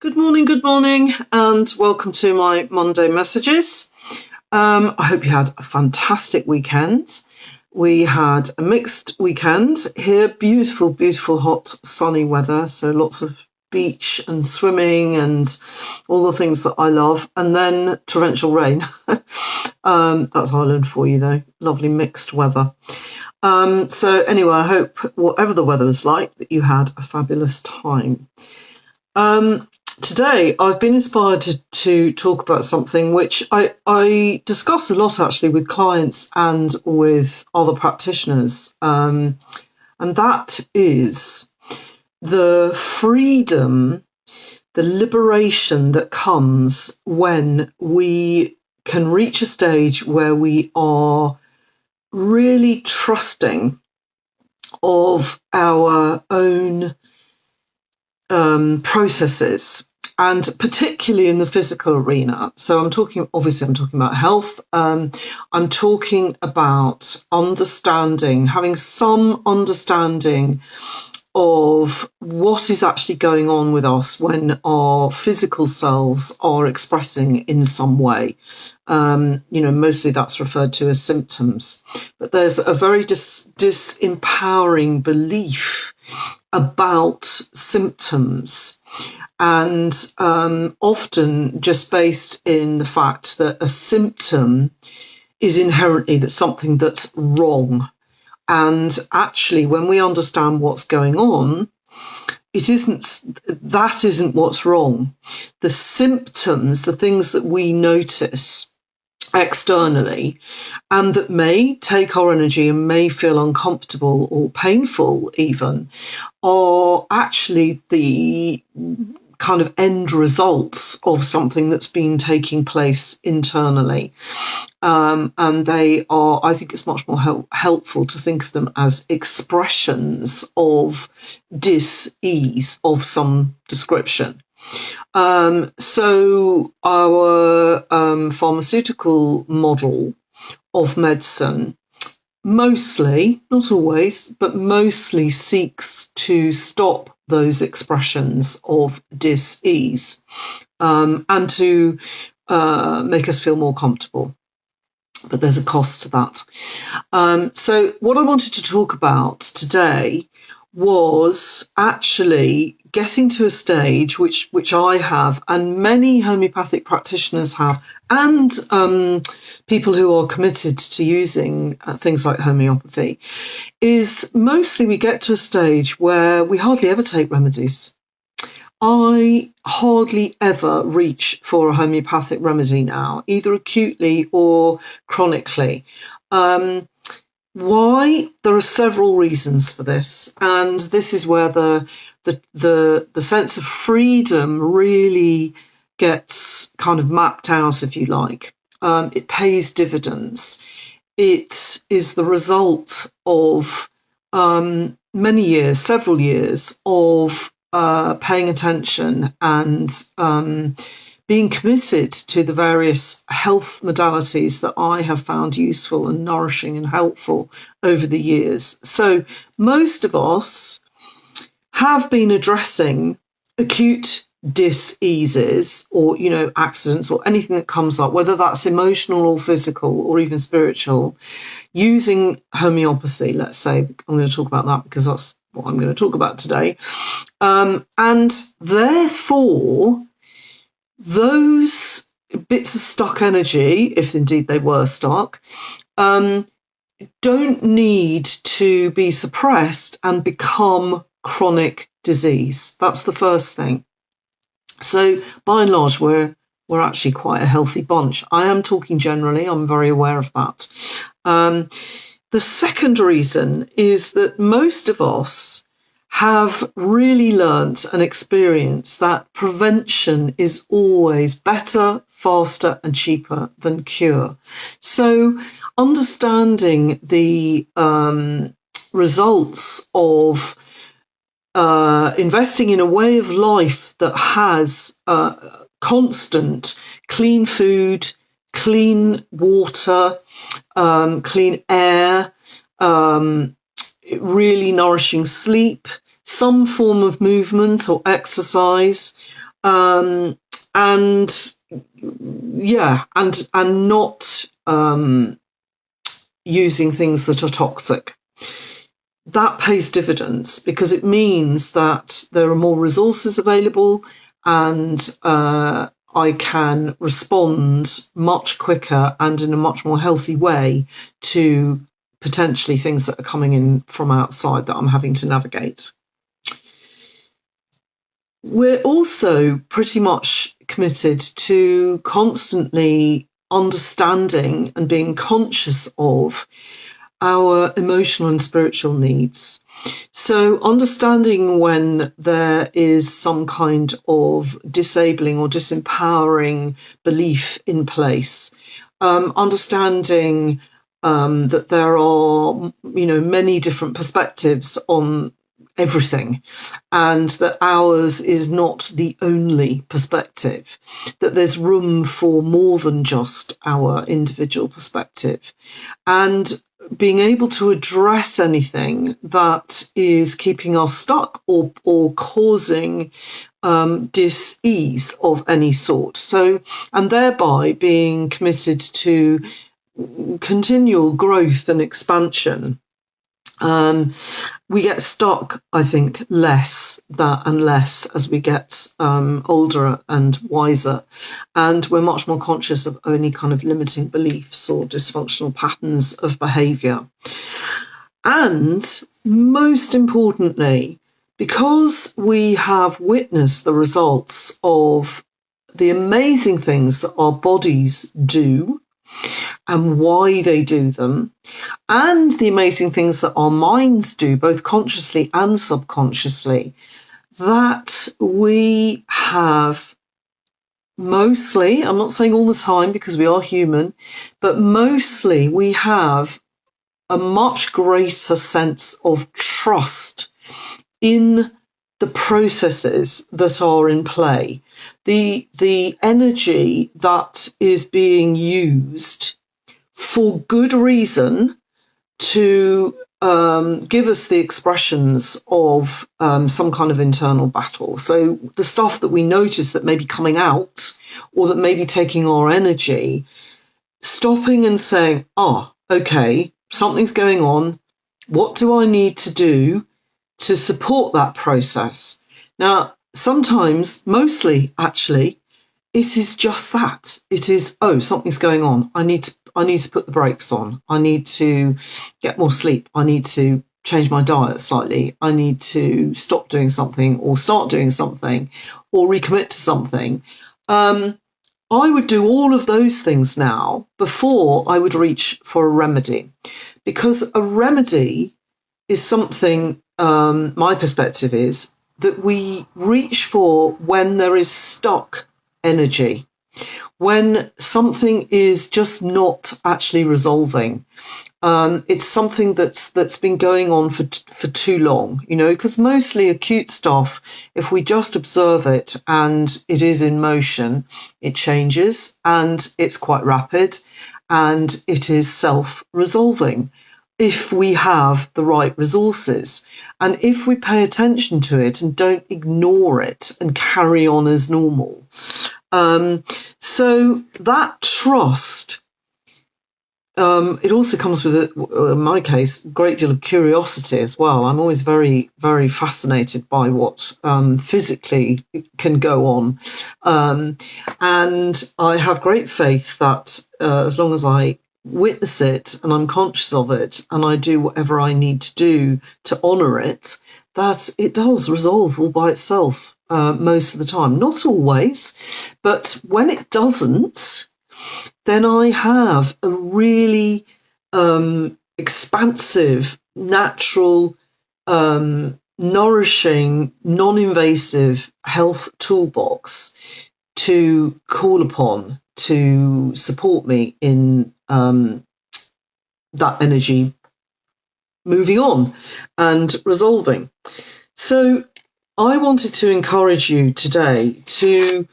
good morning, and welcome to my Monday messages. I hope you had a fantastic weekend. We had a mixed weekend here, beautiful, beautiful, hot, sunny weather, so lots of beach and swimming and all the things that I love, and then torrential rain. That's Ireland for you, though. Lovely mixed weather. So anyway, I hope whatever the weather was like, that you had a fabulous time. Today, I've been inspired to talk about something which I discuss a lot actually with clients and with other practitioners, and that is the freedom, the liberation that comes when we can reach a stage where we are really trusting of our own processes, and particularly in the physical arena. So I'm talking about health. I'm talking about understanding, having some understanding of what is actually going on with us when our physical selves are expressing in some way. Mostly that's referred to as symptoms. But there's a very disempowering belief about symptoms, and often just based in the fact that a symptom is inherently that something that's wrong. And actually, when we understand what's going on, that isn't what's wrong. The symptoms, the things that we notice externally and that may take our energy and may feel uncomfortable or painful even, are actually the kind of end results of something that's been taking place internally. And they are, I think it's much more helpful to think of them as expressions of dis-ease of some description. So our pharmaceutical model of medicine mostly, not always, but mostly seeks to stop those expressions of dis-ease, and to make us feel more comfortable. But there's a cost to that. So what I wanted to talk about today was actually getting to a stage which I have, and many homeopathic practitioners have, and people who are committed to using things like homeopathy, is mostly we get to a stage where we hardly ever take remedies. I hardly ever reach for a homeopathic remedy now, either acutely or chronically. Why? There are several reasons for this, and this is where the sense of freedom really gets kind of mapped out, if you like. It pays dividends. It is the result of many years, several years of paying attention and being committed to the various health modalities that I have found useful and nourishing and helpful over the years. So most of us have been addressing acute dis-eases or, accidents or anything that comes up, whether that's emotional or physical or even spiritual, using homeopathy, let's say. I'm going to talk about that because that's what I'm going to talk about today. And therefore, those bits of stuck energy, if indeed they were stuck, don't need to be suppressed and become chronic disease. That's the first thing. So by and large, we're actually quite a healthy bunch. I am talking generally, I'm very aware of that. The second reason is that most of us have really learnt and experienced that prevention is always better, faster and cheaper than cure. So understanding the results of investing in a way of life that has constant clean food, clean water, clean air, really nourishing sleep, some form of movement or exercise, and yeah, and not using things that are toxic. That pays dividends because it means that there are more resources available, and I can respond much quicker and in a much more healthy way to potentially things that are coming in from outside that I'm having to navigate. We're also pretty much committed to constantly understanding and being conscious of our emotional and spiritual needs. So understanding when there is some kind of disabling or disempowering belief in place, understanding that there are, many different perspectives on everything, and that ours is not the only perspective, that there's room for more than just our individual perspective, and being able to address anything that is keeping us stuck or causing dis-ease of any sort. So, and thereby being committed to continual growth and expansion. We get stuck, I think, less as we get older and wiser. And we're much more conscious of any kind of limiting beliefs or dysfunctional patterns of behaviour. And most importantly, because we have witnessed the results of the amazing things that our bodies do and why they do them, and the amazing things that our minds do, both consciously and subconsciously, that we have mostly, I'm not saying all the time because we are human, but mostly we have a much greater sense of trust in the processes that are in play. The energy that is being used for good reason to give us the expressions of some kind of internal battle. So the stuff that we notice that may be coming out or that may be taking our energy, stopping and saying, okay, something's going on. What do I need to do to support that process? Now, sometimes, mostly actually, it is just that. It is, something's going on. I need to put the brakes on. I need to get more sleep. I need to change my diet slightly. I need to stop doing something or start doing something or recommit to something. I would do all of those things now before I would reach for a remedy, because a remedy is something, my perspective is, that we reach for when there is stuck energy, when something is just not actually resolving. It's something that's been going on for too long, because mostly acute stuff, if we just observe it and it is in motion, it changes and it's quite rapid and it is self-resolving if we have the right resources and if we pay attention to it and don't ignore it and carry on as normal. So that trust, it also comes with, in my case, a great deal of curiosity as well. I'm always very, very fascinated by what physically can go on. And I have great faith that as long as I witness it and I'm conscious of it and I do whatever I need to do to honour it, that it does resolve all by itself most of the time. Not always, but when it doesn't, then I have a really expansive, natural, nourishing, non-invasive health toolbox to call upon to support me in that energy moving on and resolving. So I wanted to encourage you today to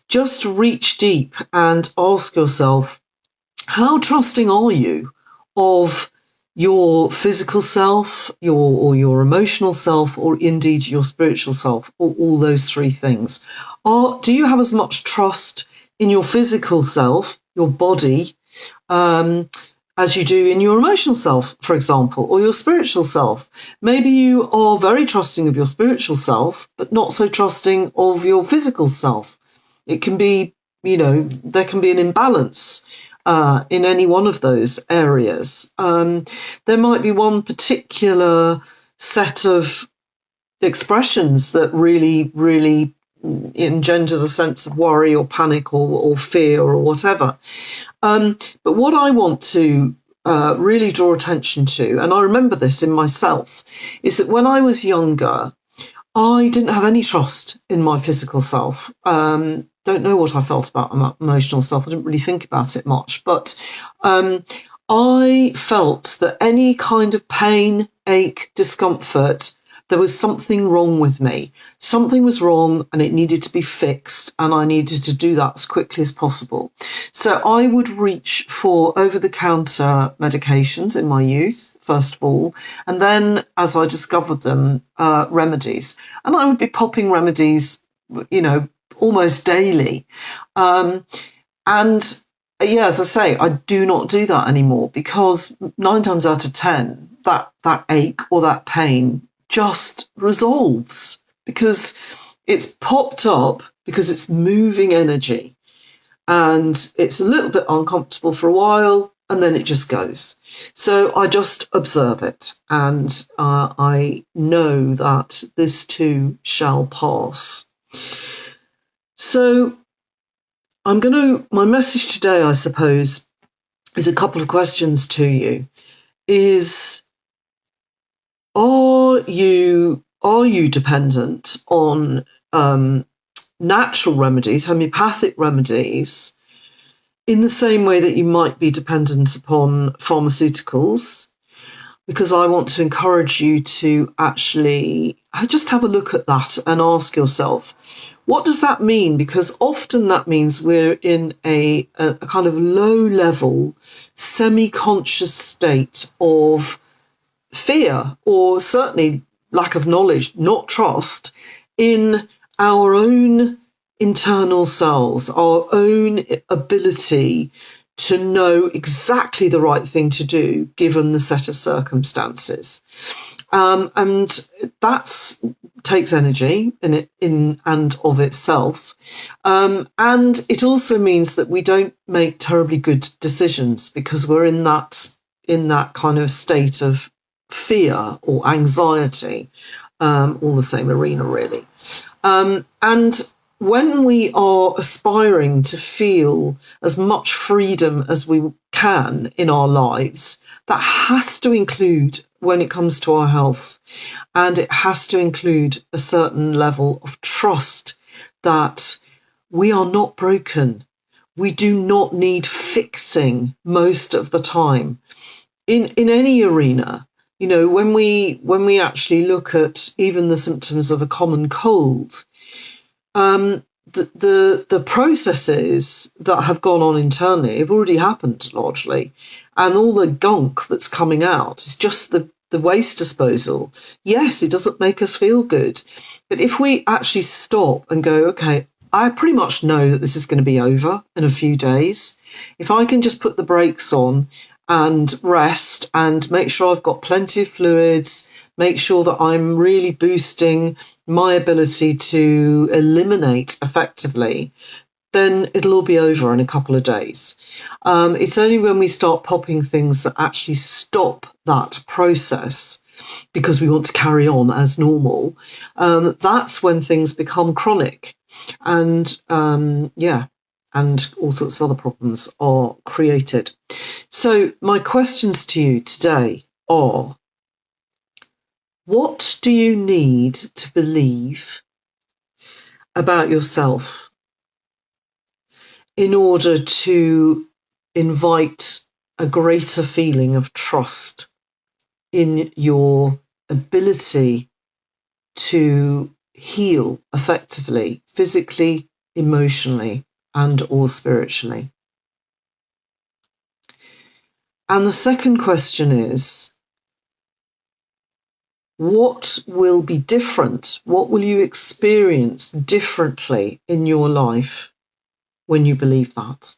just reach deep and ask yourself, how trusting are you of your physical self, your emotional self, or indeed your spiritual self, or all those three things? Do you have as much trust in your physical self, your body, as you do in your emotional self, for example, or your spiritual self? Maybe you are very trusting of your spiritual self, but not so trusting of your physical self. It can be, there can be an imbalance in any one of those areas. There might be one particular set of expressions that really, really engenders a sense of worry or panic or fear or whatever. But what I want to really draw attention to, and I remember this in myself, is that when I was younger, I didn't have any trust in my physical self. Don't know what I felt about my emotional self. I didn't really think about it much. But I felt that any kind of pain, ache, discomfort, there was something wrong with me. Something was wrong and it needed to be fixed, and I needed to do that as quickly as possible. So I would reach for over-the-counter medications in my youth, first of all, and then, as I discovered them, remedies. And I would be popping remedies, almost daily. And yeah, as I say, I do not do that anymore, because 9 times out of 10, that ache or that pain just resolves, because it's popped up, because it's moving energy, and it's a little bit uncomfortable for a while, and then it just goes. So I just observe it, and I know that this too shall pass. So my message today, I suppose, is a couple of questions to you. Are you dependent on natural remedies, homeopathic remedies, in the same way that you might be dependent upon pharmaceuticals? Because I want to encourage you to actually just have a look at that and ask yourself, what does that mean? Because often that means we're in a kind of low-level, semi-conscious state of fear, or certainly lack of knowledge, not trust, in our own internal selves, our own ability to know exactly the right thing to do given the set of circumstances. And that takes energy in and of itself. And it also means that we don't make terribly good decisions, because we're in that kind of state of fear or anxiety, all the same arena, really. And when we are aspiring to feel as much freedom as we can in our lives, that has to include, when it comes to our health, and it has to include a certain level of trust that we are not broken. We do not need fixing most of the time. In any arena, when we actually look at even the symptoms of a common cold, the processes that have gone on internally have already happened largely, and all the gunk that's coming out is just the waste disposal. Yes, it doesn't make us feel good, but if we actually stop and go, okay, I pretty much know that this is going to be over in a few days. If I can just put the brakes on and rest and make sure I've got plenty of fluids, make sure that I'm really boosting my ability to eliminate effectively, then it'll all be over in a couple of days. It's only when we start popping things that actually stop that process, because we want to carry on as normal, that's when things become chronic. And and all sorts of other problems are created. So my questions to you today are, what do you need to believe about yourself in order to invite a greater feeling of trust in your ability to heal effectively, physically, emotionally, and or spiritually? And the second question is, what will be different? What will you experience differently in your life when you believe that?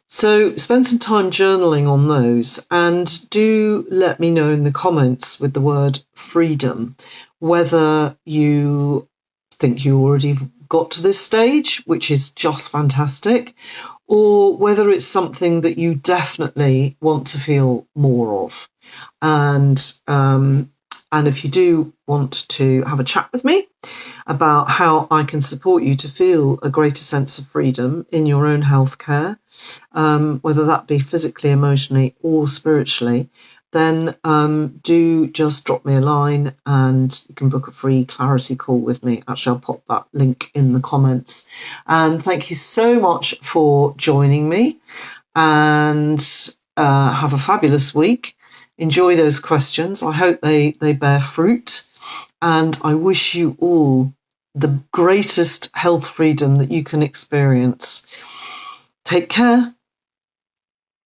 So spend some time journaling on those, and do let me know in the comments with the word freedom whether you think you already got to this stage, which is just fantastic, or whether it's something that you definitely want to feel more of. And if you do want to have a chat with me about how I can support you to feel a greater sense of freedom in your own healthcare, whether that be physically, emotionally, or spiritually, then do just drop me a line and you can book a free clarity call with me. Actually, I'll pop that link in the comments. And thank you so much for joining me, and have a fabulous week. Enjoy those questions. I hope they bear fruit, and I wish you all the greatest health freedom that you can experience. Take care.